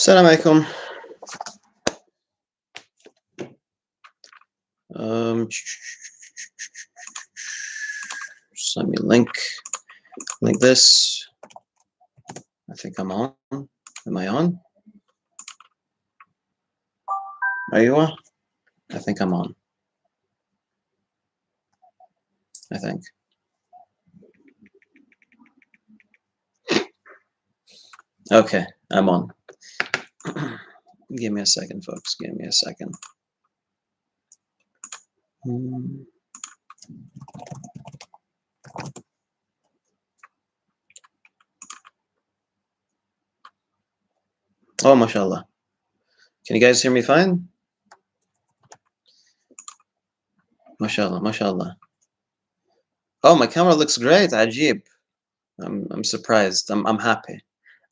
Assalamu alaikum. Just let me link this. I think I'm on. Am I on? Aywa? I think I'm on. I think. Okay, I'm on. Give me a second, folks. Give me a second. Oh, mashallah. Can you guys hear me fine? Mashallah, mashallah. Oh, my camera looks great. Ajib. I'm surprised. I'm happy.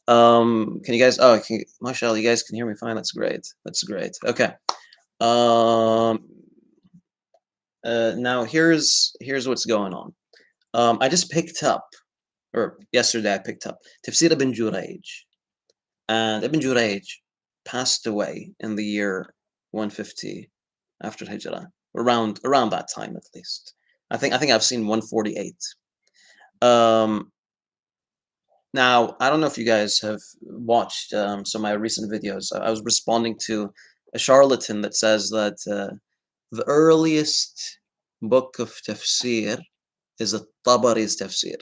Can you guys? Oh, mashallah, you guys can hear me fine. That's great. That's great. Okay. Now here's what's going on. I just picked up, or yesterday I picked up Tafsir ibn Jurayj, and Ibn Jurayj passed away in the year 150 after Hijrah, around that time at least. I think I've seen 148. Now I don't know if you guys have watched some of my recent videos. I was responding to a charlatan that says that the earliest book of tafsir is a Tabari's tafsir,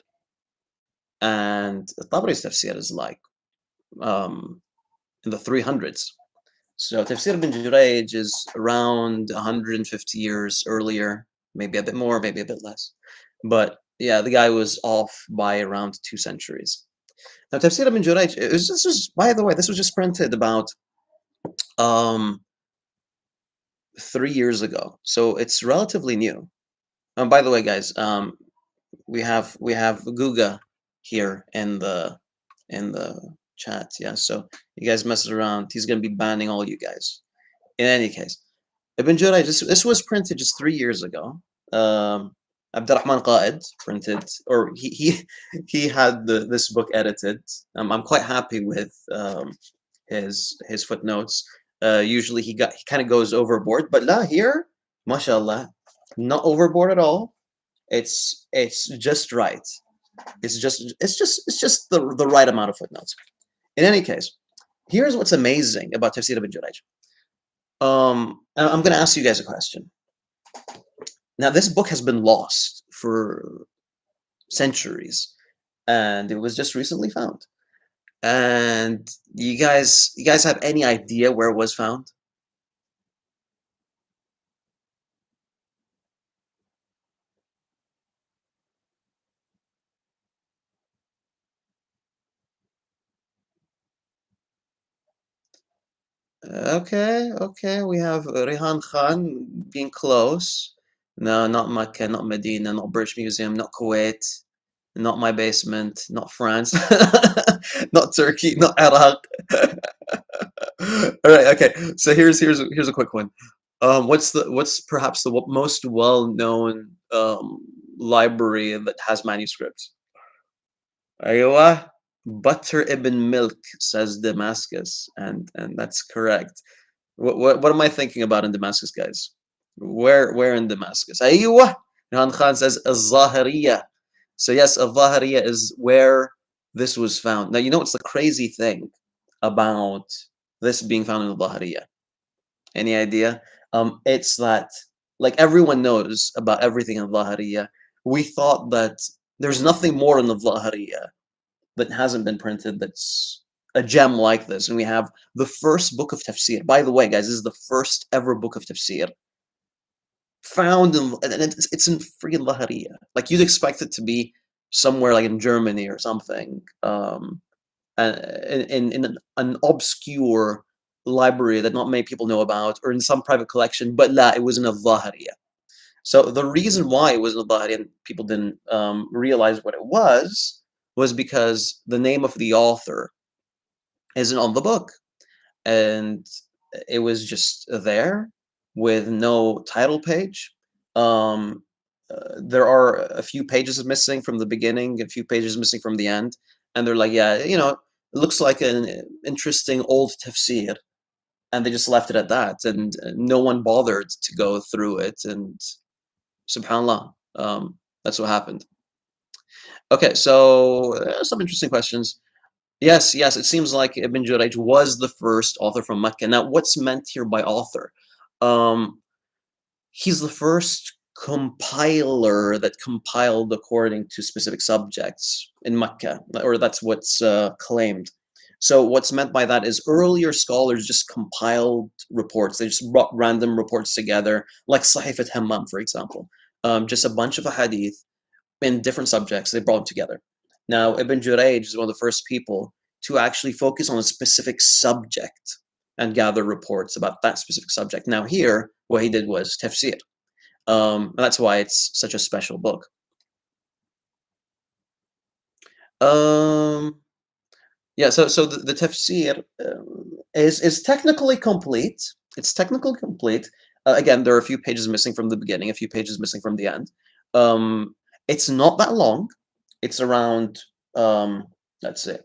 and the Tabari's tafsir is like in the 300s. So Tafsir ibn Jurayj is around 150 years earlier, maybe a bit more, maybe a bit less. But yeah, the guy was off by around 2 centuries. Now Tafsir ibn Jurayj, this was, by the way, this was just printed about 3 years ago, so it's relatively new. By the way, guys, we have Guga here in the chat. Yeah, so you guys mess around, he's gonna be banning all you guys. In any case, Ibn Jurayj, this was printed just 3 years ago. Abdurrahman Qaid printed, or he had this book edited. I'm quite happy with his footnotes. Usually he kind of goes overboard, but la here, mashallah, not overboard at all. It's just right. It's just the right amount of footnotes. In any case, here's what's amazing about Tafsir ibn Jurayj. I'm going to ask you guys a question. Now, this book has been lost for centuries, and it was just recently found. And you guys have any idea where it was found? Okay, we have Rehan Khan being close. No, not Mecca, not Medina, not British Museum, not Kuwait, not my basement, not France, not Turkey, not Iraq. All right, okay. So here's a quick one. What's perhaps the most well-known library that has manuscripts? Aywa, Butter ibn Milk, says Damascus, and that's correct. What am I thinking about in Damascus, guys? Where in Damascus? Aywa, Rehan Khan says Az-Zahiriyah. So yes, Al-Zahiriyah is where this was found. Now you know what's the crazy thing about this being found in Al-Zahiriyah? Any idea? It's that, like, everyone knows about everything in Al-Zahiriyah. We thought that there's nothing more in Al-Zahiriyah that hasn't been printed that's a gem like this. And we have the first book of tafsir. By the way, guys, this is the first ever book of tafsir found in, and it's in freaking Lahariya. Like, you'd expect it to be somewhere like in Germany or something, in an obscure library that not many people know about, or in some private collection, but la, it was in a Lahariya. So the reason why it was in a Lahariya and people didn't realize what it was because the name of the author isn't on the book, and it was just there with no title page. There are a few pages missing from the beginning, a few pages missing from the end, and they're like, yeah, it looks like an interesting old tafsir, and they just left it at that, and no one bothered to go through it, and subhanallah, that's what happened. Okay, so some interesting questions. Yes, yes, it seems like Ibn Jurayj was the first author from Mecca. Now, what's meant here by author? Um, he's the first compiler that compiled according to specific subjects in Mecca, or that's what's claimed. So what's meant by that is earlier scholars just compiled reports. They just brought random reports together, like Sahifat Hammam, for example. Just a bunch of hadith in different subjects. They brought them together. Now, Ibn Jurayj is one of the first people to actually focus on a specific subject and gather reports about that specific subject. Now, here, what he did was tafsir. And that's why it's such a special book. Um, yeah, so the tafsir is technically complete. It's technically complete. Again, there are a few pages missing from the beginning, a few pages missing from the end. Um, it's not that long. It's around, let's see,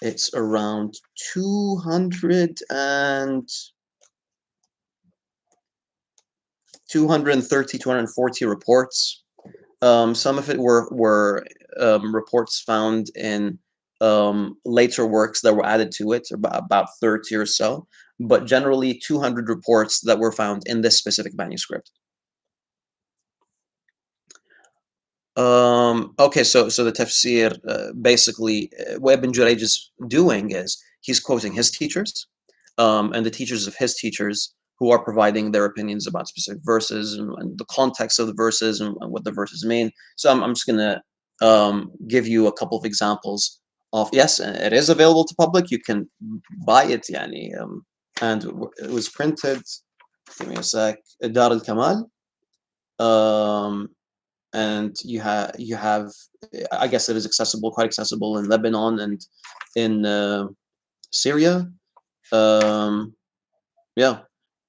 it's around 200 and 230, 240 reports. Some of it were reports found in later works that were added to it, about 30 or so, but generally 200 reports that were found in this specific manuscript. Okay, so the tafsir, basically, what Ibn Jurayj is doing is he's quoting his teachers, and the teachers of his teachers who are providing their opinions about specific verses and the context of the verses and what the verses mean. So I'm just gonna give you a couple of examples of, yes, it is available to public. You can buy it, yani, and it was printed. Give me a sec. Dar al Kamal. Um, and you have I guess it is accessible, quite accessible in Lebanon and in Syria. Um, yeah,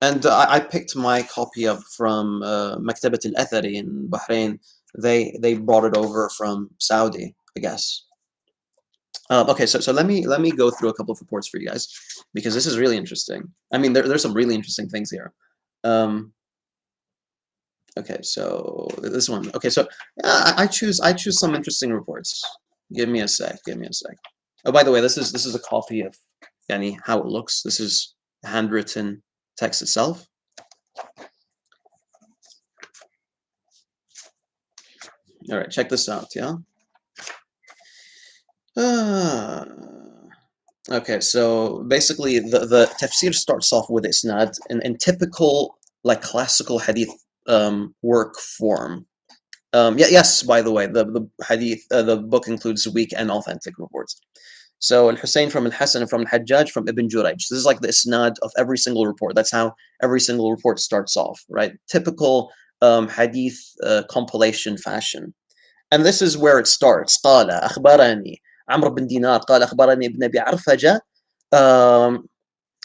and I picked my copy up from Maktabat al-Athari in Bahrain. They brought it over from Saudi, I guess. Okay, so let me go through a couple of reports for you guys because this is really interesting. I mean, there's some really interesting things here. Um, Okay, so this one. Okay, so I choose some interesting reports. Give me a sec. Give me a sec. Oh, by the way, this is a copy of Yani how it looks. This is handwritten text itself. All right, check this out. Yeah. Ah, okay, so basically the tafsir starts off with isnad in typical like classical hadith work form. Yeah, yes, by the way, the hadith, the book includes weak and authentic reports. So Al-Hussein from Al-Hasan and from Al-Hajjaj from Ibn Jurayj. This is like the isnad of every single report. That's how every single report starts off, right? Typical hadith compilation fashion. And this is where it starts. قال أخبرني عمرو بن دينار قال أخبرني ابن أبي عرفجة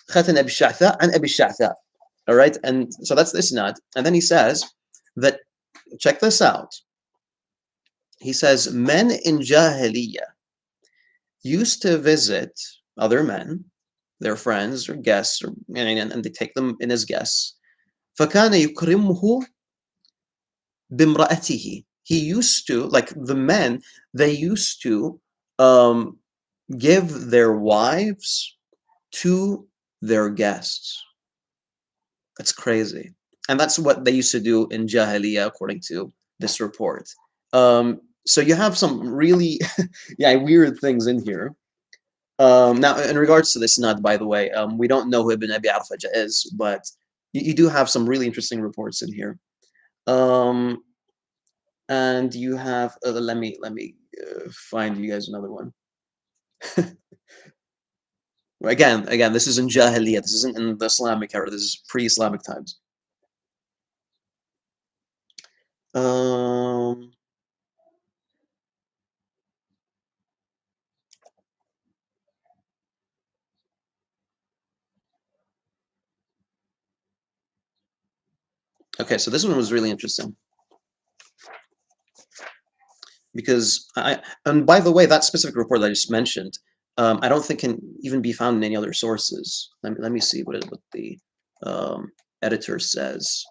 ختن أبي الشعثاء عن أبي الشعثاء. All right, and so that's the isnad. And then he says that, check this out. He says, men in Jahiliyyah used to visit other men, their friends or guests, and they take them in as guests. فَكَانَ يُكْرِمُهُ بِامْرَأَتِهِ. He used to, like the men, they used to um, give their wives to their guests. That's crazy. And that's what they used to do in Jahiliyyah, according to this report. So you have some really yeah, weird things in here. Now, in regards to this nut, by the way, we don't know who Ibn Abi Arfaja is, but you do have some really interesting reports in here. Um, and you have let me find you guys another one. Again, this is in Jahiliyyah. This isn't in the Islamic era. This is pre-Islamic times. Um, okay, so this one was really interesting. because and by the way, that specific report that I just mentioned, I don't think can even be found in any other sources. Let me see what the um, editor says.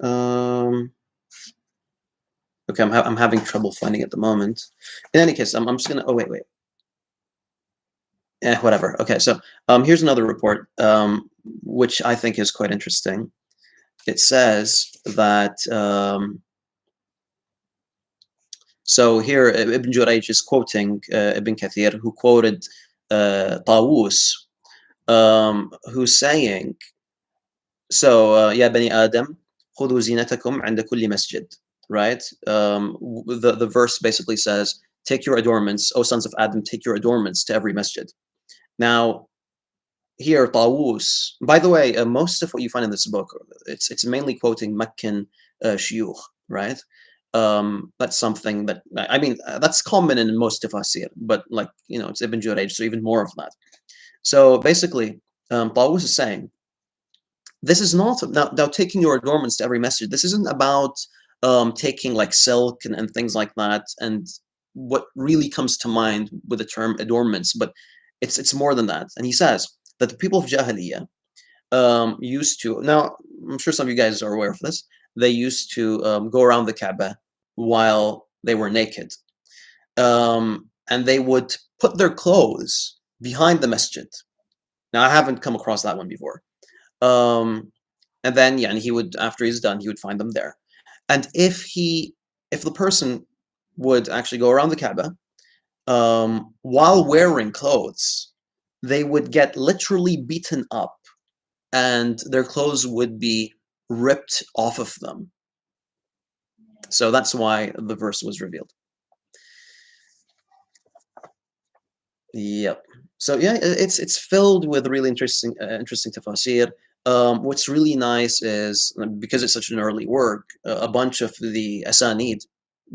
Um, okay, I'm having trouble finding it at the moment. In any case, I'm just gonna. Oh wait. Whatever. Okay, so here's another report, which I think is quite interesting. It says that so here Ibn Jurayj is quoting Ibn Kathir, who quoted Tawus, who's saying, so يا بني آدم خذوا زينتكم عند كل مسجد, right? The verse basically says, take your adornments, O sons of Adam, take your adornments to every masjid. Now, here, Tawus. By the way, most of what you find in this book, it's mainly quoting Meccan shuyukh, right? That's something that I mean that's common in most tafsir, but like it's Ibn Jurayj, so even more of that. So basically, Tawus is saying this is not now taking your adornments to every message. This isn't about taking like silk and things like that, and what really comes to mind with the term adornments, but it's more than that. And he says that the people of Jahiliyyah used to. Now, I'm sure some of you guys are aware of this. They used to go around the Kaaba while they were naked, and they would put their clothes behind the masjid. Now, I haven't come across that one before. Um, and then, yeah, and he would, after he's done, he would find them there. And if the person would actually go around the Kaaba while wearing clothes, they would get literally beaten up and their clothes would be ripped off of them. So that's why the verse was revealed. Yep. So yeah, it's filled with really interesting tafsir. What's really nice is because it's such an early work, a bunch of the asanid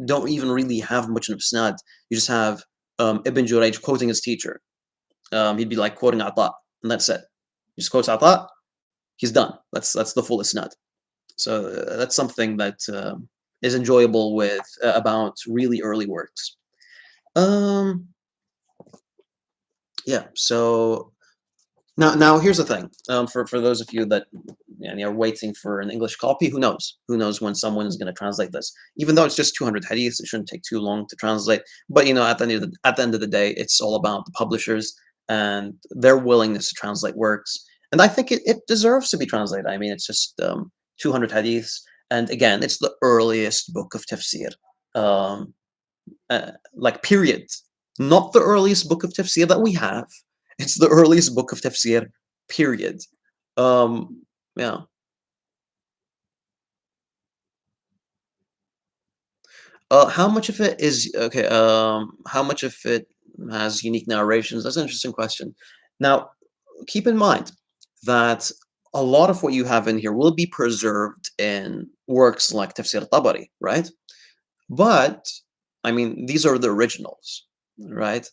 don't even really have much of isnad. You just have Ibn Jurayj quoting his teacher. He'd be like quoting Ata, and that's it. He just quotes Ata, he's done. That's the full isnad. So that's something that is enjoyable with about really early works. Um, yeah. So now here's the thing. For those of you that are waiting for an English copy, who knows? Who knows when someone is going to translate this? Even though it's just 200 hadiths, it shouldn't take too long to translate. But at the end of the day, it's all about the publishers and their willingness to translate works. And I think it deserves to be translated. I mean, it's just 200 hadiths, and again, it's the earliest book of tafsir. Um, like period, not the earliest book of tafsir that we have. It's the earliest book of tafsir, period. Yeah. How much of it is okay? How much of it has unique narrations? That's an interesting question. Now, keep in mind that a lot of what you have in here will be preserved in works like Tafsir Tabari, right? But I mean, these are the originals, right?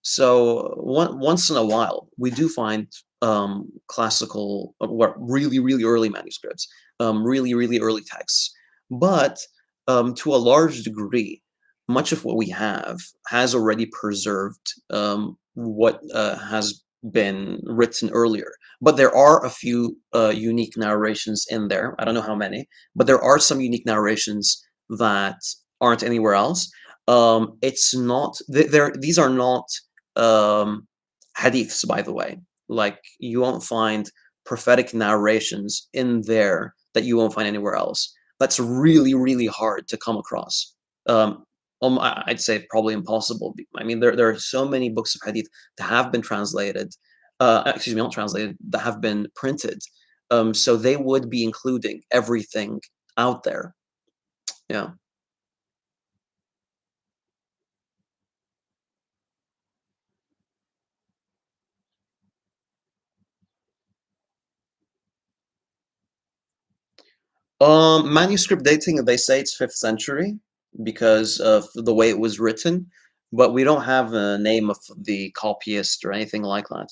So once in a while, we do find classical, what really early manuscripts, really early texts. But to a large degree, much of what we have has already preserved what has been written earlier. But there are a few unique narrations in there. I don't know how many, but there are some unique narrations that aren't anywhere else. It's not these are not hadiths, by the way. Like you won't find prophetic narrations in there that you won't find anywhere else. That's really hard to come across. Um, I'd say probably impossible. I mean, there are so many books of hadith that have been translated. Excuse me, not translated, that have been printed. So they would be including everything out there. Yeah. Manuscript dating, they say it's 5th century because of the way it was written. but we don't have a name of the copyist or anything like that.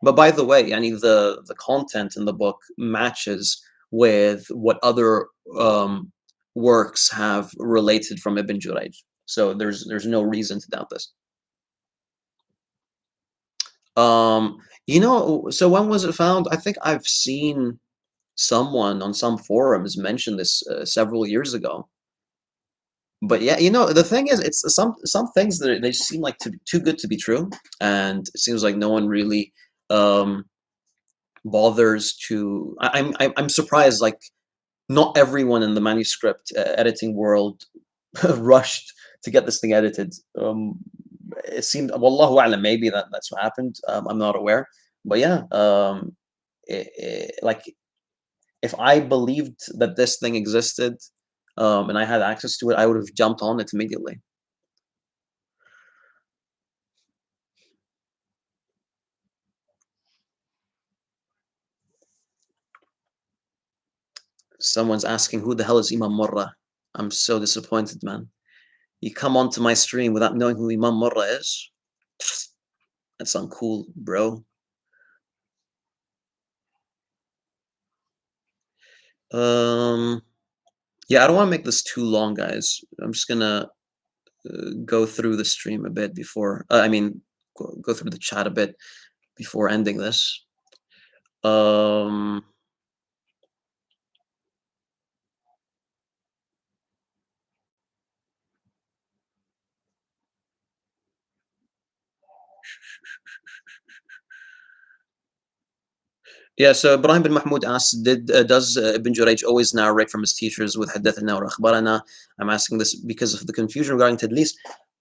But by the way, I mean the content in the book matches with what other works have related from Ibn Jurayj. So there's no reason to doubt this. So when was it found? I think I've seen someone on some forums mention this several years ago. But yeah, the thing is, it's some things that they seem like to be too good to be true, and it seems like no one really um, bothers to. I'm surprised. Like not everyone in the manuscript editing world rushed to get this thing edited. It seemed, wallahu a'lam, maybe that's what happened. I'm not aware, but yeah, like if I believed that this thing existed, and I had access to it, I would have jumped on it immediately. Someone's asking, who the hell is Imam Murrah? I'm so disappointed, man. You come onto my stream without knowing who Imam Murrah is? That's uncool, bro. Yeah, I don't want to make this too long, guys. I'm just gonna go through the stream a bit before, I mean, go through the chat a bit before ending this. Um, Yeah, so Ibrahim bin Mahmoud asks, does Ibn Jurayj always narrate from his teachers with حدثنا or أخبرنا? I'm asking this because of the confusion regarding Tadlis.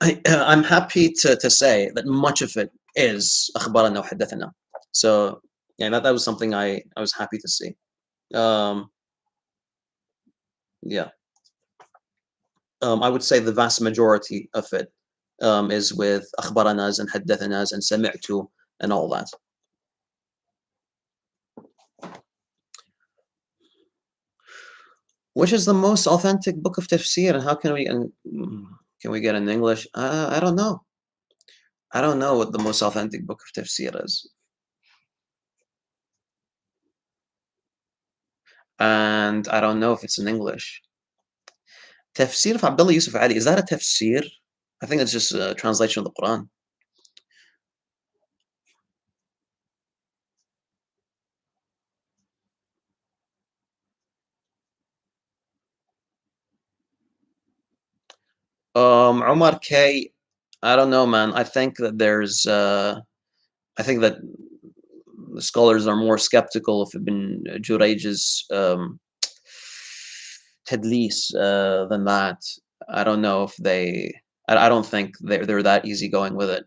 I'm happy to say that much of it is أخبرنا وحدثنا. So yeah, that was something I was happy to see. Um, yeah, I would say the vast majority of it is with أخبرنا's and حدثنا's and سمعت and all that. Which is the most authentic book of tafsir, and how can we get in English? I don't know. I don't know what the most authentic book of tafsir is, and I don't know if it's in English. Tafsir of Abdullah Yusuf Ali, is that a tafsir? I think it's just a translation of the Quran. Omar K. I don't know, man. I think that I think that the scholars are more skeptical of Ibn Jurayj's tadlis than that. I don't know if I don't think they're that easygoing with it.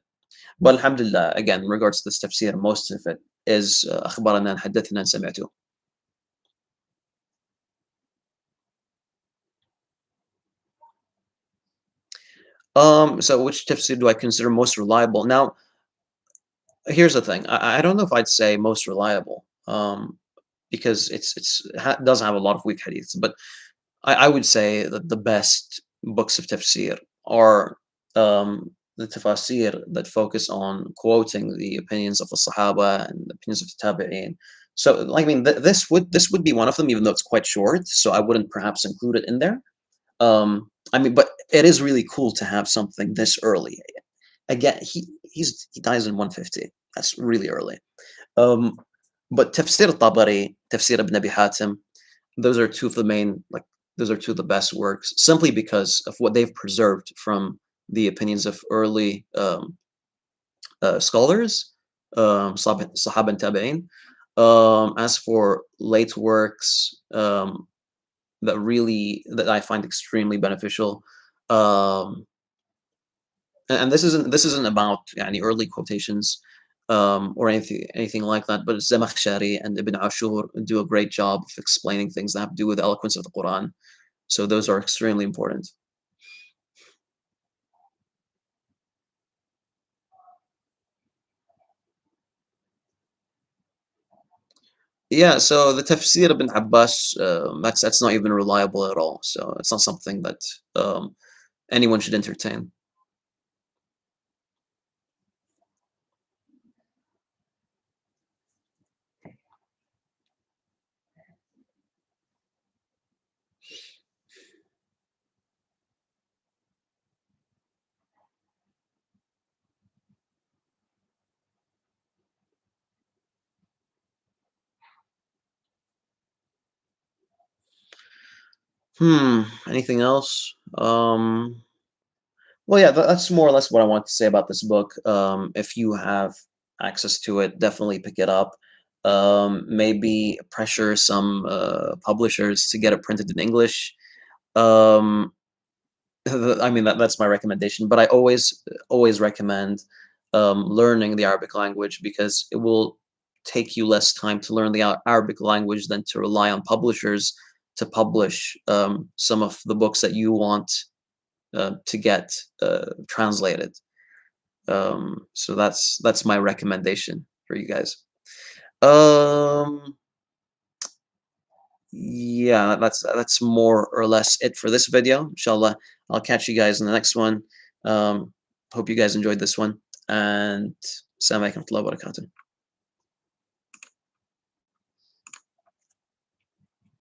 But alhamdulillah, again, in regards to this tafsir, most of it is أخبرنا حدثنا سمعته. So which tafsir do I consider most reliable? Now, here's the thing. I don't know if I'd say most reliable, because it doesn't have a lot of weak hadiths, but I would say that the best books of tafsir are the tafsir that focus on quoting the opinions of the Sahaba and the opinions of the Tabi'in. So, like, I mean, this would be one of them, even though it's quite short. So I wouldn't perhaps include it in there. I mean, but it is really cool to have something this early. Again, he dies in 150. That's really early. Um, but Tafsir Tabari, Tafsir ibn Abi Hatim, those are two of the main, like, those are two of the best works, simply because of what they've preserved from the opinions of early scholars, Sahaba and Tabi'in. As for late works that I find extremely beneficial, um, and this isn't about any early quotations or anything like that, but Zamakhshari and Ibn Ashur do a great job of explaining things that have to do with the eloquence of the Quran. So those are extremely important. Yeah, so the tafsir ibn Abbas, that's not even reliable at all. So it's not something that anyone should entertain. Anything else? Well, yeah, that's more or less what I want to say about this book. If you have access to it, definitely pick it up. Maybe pressure some publishers to get it printed in English. Um, I mean, that's my recommendation. But I always recommend learning the Arabic language because it will take you less time to learn the Arabic language than to rely on publishers to publish some of the books that you want to get translated. So that's my recommendation for you guys. Um, yeah, that's more or less it for this video. Inshallah, I'll catch you guys in the next one. Hope you guys enjoyed this one, and Assalamu alaikum wa rahmatullahi wa barakatuh.